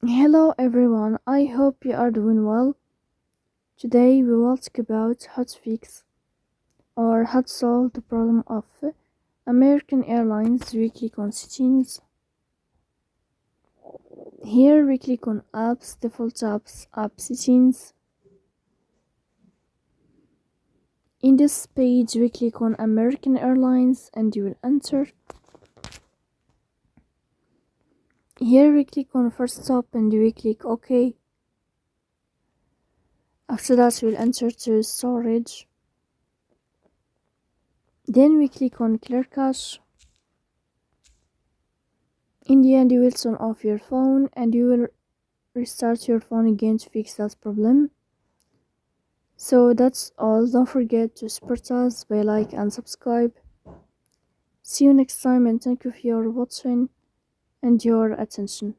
Hello everyone, I hope you are doing well. Today we will talk about how to fix or how to solve the problem of American Airlines weekly constituents. Here we click on apps, default apps, app settings. In this page we click on American Airlines and you will enter. Here we click on first stop and we click OK. After that we'll enter to storage. Then we click on clear cache. In the end you will turn off your phone and you will restart your phone again to fix that problem. So that's all. Don't forget to support us by like and subscribe. See you next time and thank you for your watching and your attention.